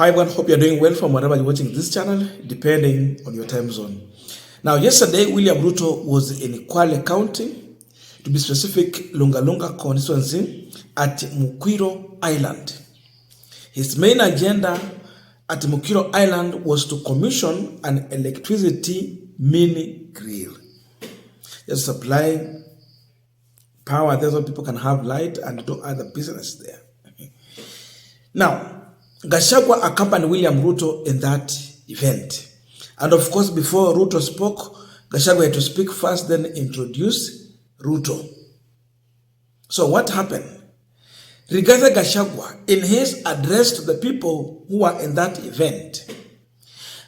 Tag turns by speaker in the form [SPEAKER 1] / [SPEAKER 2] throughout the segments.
[SPEAKER 1] Hi everyone, hope you're doing well from wherever you're watching this channel, depending on your time zone. Now, yesterday, William Ruto was in Kwale County, to be specific, Lungalunga constituency, at Mukwiro Island. His main agenda at Mukwiro Island was to commission an electricity mini grill. Just supply power there so people can have light and do other business there. Now, Gachagwa accompanied William Ruto in that event. And of course, before Ruto spoke, Gachagwa had to speak first, then introduce Ruto. So what happened? Regarding Gachagwa, in his address to the people who were in that event,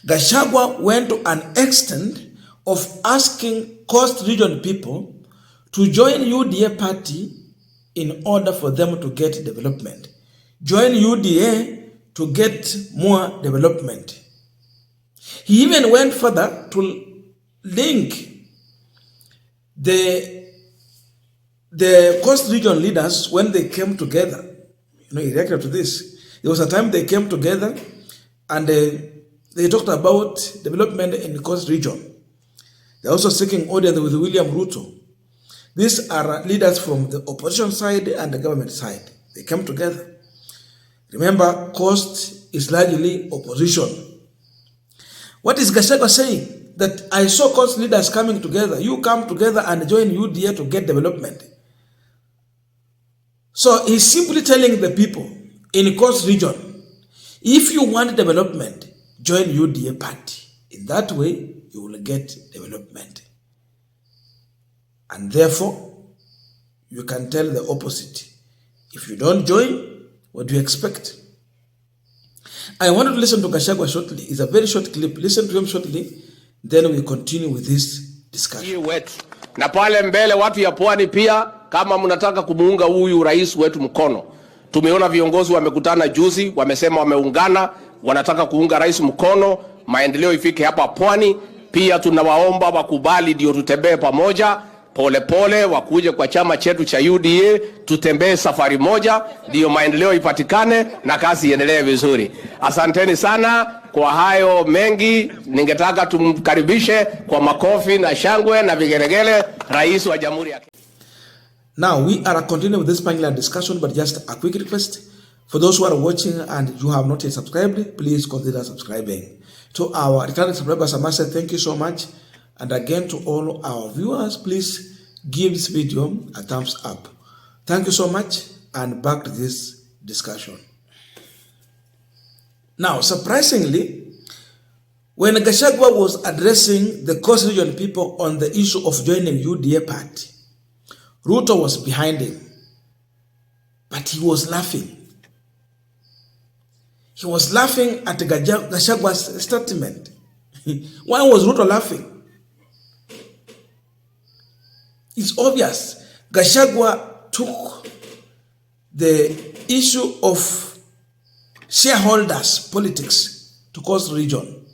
[SPEAKER 1] Gachagwa went to an extent of asking Coast Region people to join UDA party in order for them to get development. Join UDA to get more development. He even went further to link the Coast Region leaders when they came together. He reacted to this. There was a time they came together and they talked about development in the Coast Region. They're also seeking audience with William Ruto. These are leaders from the opposition side and the government side. They came together. Remember, Coast is largely opposition. What is Gachagwa saying? That I saw Coast leaders coming together. You come together and join UDA to get development. So he's simply telling the people in Coast Region, if you want development, join UDA party. In that way, you will get development. And therefore, you can tell the opposite. If you don't join, what do you expect? I wanted to listen to Gachagwa shortly. It's a very short clip. Listen to him shortly, then we continue with this discussion.
[SPEAKER 2] Na pale mbele watu ya pwani pia, kama mnataka kumuunga huyu rais wetu mkono. Tumeona viongozi wamekutana juzi, wamesema wameungana, wanataka kuunga rais mkono, maendeleo ifike hapa pwani. Pia tunawaomba wakubali ndio tutembee pamoja. Pole pole wakuje kwa chama chetu cha UDA, tutembee safari moja, ndio maendeleo ipatikane na kazi iendelee vizuri. Asanteni sana kwa hayo mengi. Ningetaka tumkaribishe kwa makofi na shangwe na vigelegele rais wa Jamhuri ya Kenya.
[SPEAKER 1] Now we are continuing with this Punchline discussion, but just a quick request for those who are watching and you have not yet subscribed, please consider subscribing. To our returning subscribers, I must say thank you so much. And again, to all our viewers, please give this video a thumbs up. Thank you so much, and back to this discussion. Now, surprisingly, when Gachagwa was addressing the Coast Region people on the issue of joining UDA party, Ruto was behind him, but he was laughing. He was laughing at Gachagwa's statement. Why was Ruto laughing? It's obvious. Gachagwa took the issue of shareholders politics to Coast Region.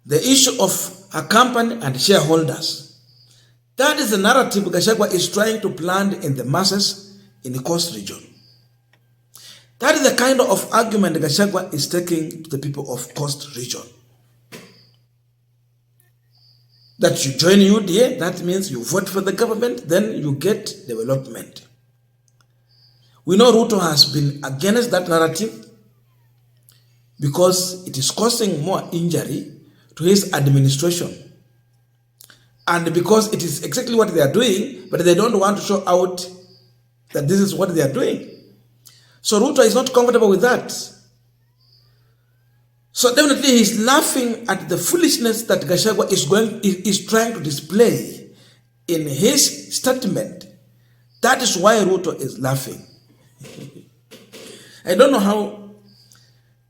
[SPEAKER 1] The issue of a company and shareholders. That is the narrative Gachagwa is trying to plant in the masses in the Coast Region. That is the kind of argument Gachagwa is taking to the people of Coast Region. That you join UDA, that means you vote for the government, then you get development. We know Ruto has been against that narrative because it is causing more injury to his administration. And because it is exactly what they are doing, but they don't want to show out that this is what they are doing. So Ruto is not comfortable with that. So definitely he's laughing at the foolishness that Gachagwa is trying to display in his statement. That is why Ruto is laughing. I don't know how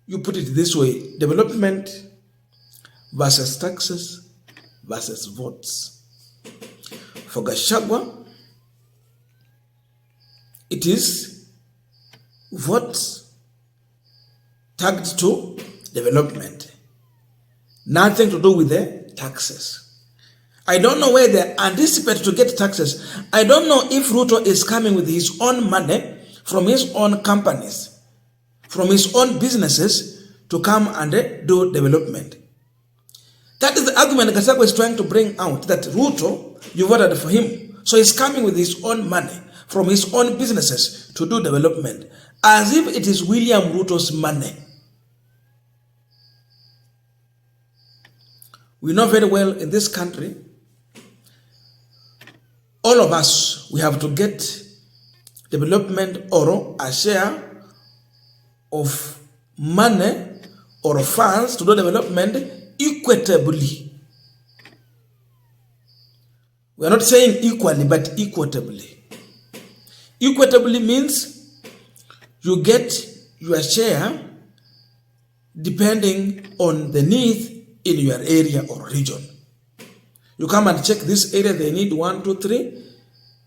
[SPEAKER 1] you put it this way. Development versus taxes versus votes. For Gachagwa, it is votes tagged to development. Nothing to do with the taxes. I don't know where they anticipate to get taxes. I don't know if Ruto is coming with his own money from his own companies from his own businesses to come and do development. That is the argument Gachagwa is trying to bring out, that Ruto, you voted for him. So he's coming with his own money from his own businesses to do development, as if it is William Ruto's money. We know very well in this country, all of us, we have to get development or a share of money or funds to do development equitably. We are not saying equally, but equitably. Equitably means you get your share depending on the need in your area or region. You come and check this area, they need 1, 2, 3,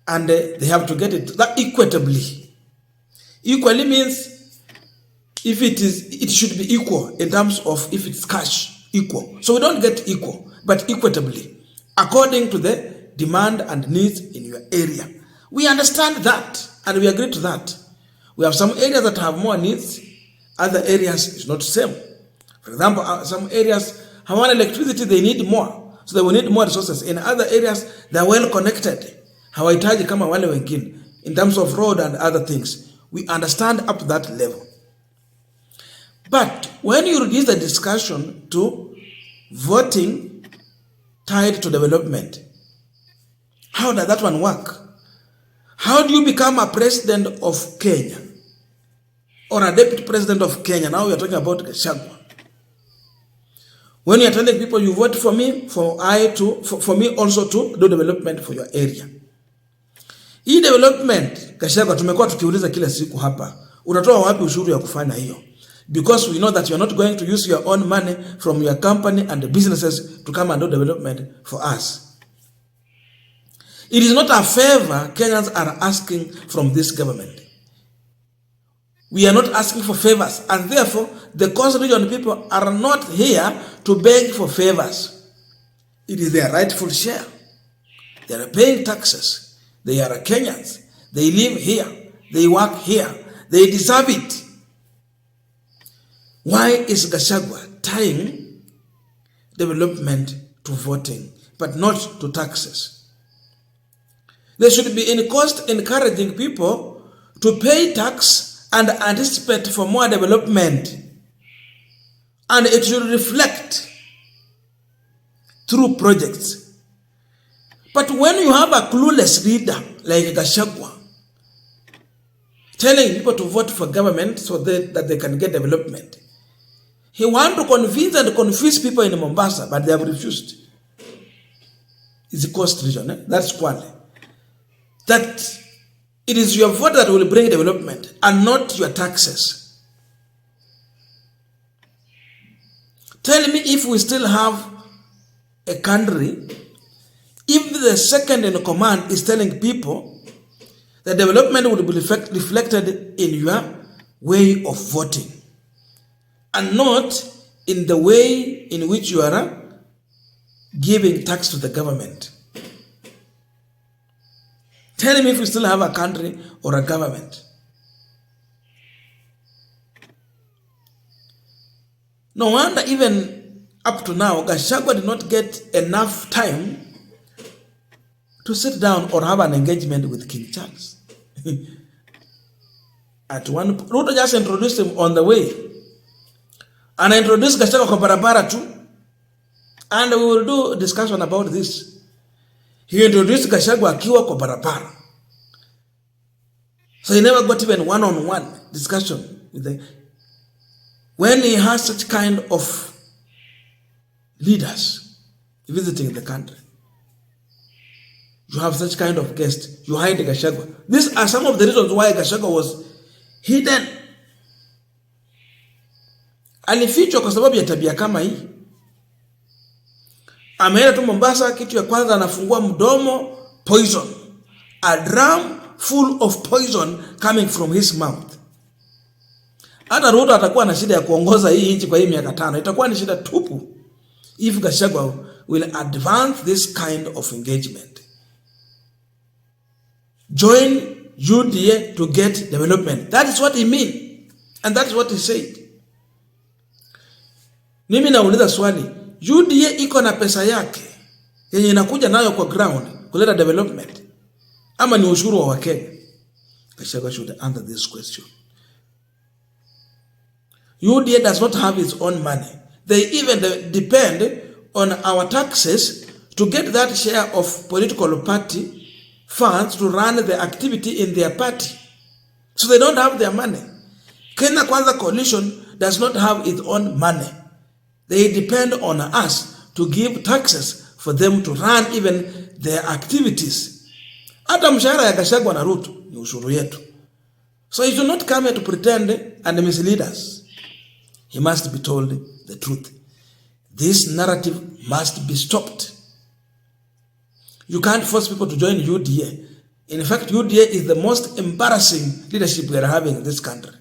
[SPEAKER 1] and they have to get it that equitably. Equally means if it should be equal in terms of if it's cash, equal. So we don't get equal, but equitably, according to the demand and needs in your area. We understand that and we agree to that. We have some areas that have more needs, other areas is not the same. For example, some areas have more electricity, they need more, so they will need more resources. In other areas, they are well connected. Hawahitaji kama wale wengine in terms of road and other things. We understand up to that level. But when you reduce the discussion to voting tied to development, how does that one work? How do you become a president of Kenya or a deputy president of Kenya? Now we are talking about Gachagua. When you are telling people you vote for me, for me also to do development for your area. Hii development, Gachagua, tumekuwa tukiuliza kila siku hapa, utatoa wapi ushuru ya kufanya hiyo? Because we know that you are not going to use your own money from your company and the businesses to come and do development for us. It is not a favor Kenyans are asking from this government. We are not asking for favors, and therefore the Coast Region people are not here to beg for favors. It is their rightful share. They are paying taxes. They are Kenyans. They live here. They work here. They deserve it. Why is Gachagua tying development to voting, but not to taxes? They should be in cost encouraging people to pay tax and anticipate for more development. And it should reflect through projects. But when you have a clueless leader like Gachagua telling people to vote for government so that they can get development, he wants to convince and confuse people in Mombasa, but they have refused. It's the Coast Region, that's Kwale. That it is your vote that will bring development and not your taxes. Tell me, if we still have a country, if the second in command is telling people that development will be reflected in your way of voting and not in the way in which you are giving tax to the government. Tell me if we still have a country or a government. No wonder even up to now, Gachagua did not get enough time to sit down or have an engagement with King Charles. At one point, Ruto just introduced him on the way. And I introduced Gachagua kwa barabara too. And we will do a discussion about this. He introduced Gachagua akiwa kwa barabara. So he never got even one-on-one discussion with them. When he has such kind of leaders visiting the country, you have such kind of guests, you hide Gachagua. These are some of the reasons why Gachagua was hidden. Alifichwa kwa sababu ya tabia kama hii. Ameenda tu Mombasa, kitu ya kwanza anafungua mdomo, poison. A drum full of poison coming from his mouth. Hata Ruto atakuwa na shida ya kuongoza hii nchi kwa hii miaka 5. Itakuwa ni shida tupu if Gachagua will advance this kind of engagement. Join UDA to get development. That is what he means. And that is what he said. Mimi nauliza swali, UDA iko na pesa yake yenye inakuja nayo kwa ground kuleta development, ama ni ushuru wa Wakenya? Gachagua should answer this question. UDA does not have its own money. They even depend on our taxes to get that share of political party funds to run the activity in their party. So they don't have their money. Kenya Kwanza Coalition does not have its own money. They depend on us to give taxes for them to run even their activities. Hata mshahara ya Gachagua na Ruto ni ushuru yetu. So he should not come here to pretend and mislead us. He must be told the truth. This narrative must be stopped. You can't force people to join UDA. In fact, UDA is the most embarrassing leadership we are having in this country.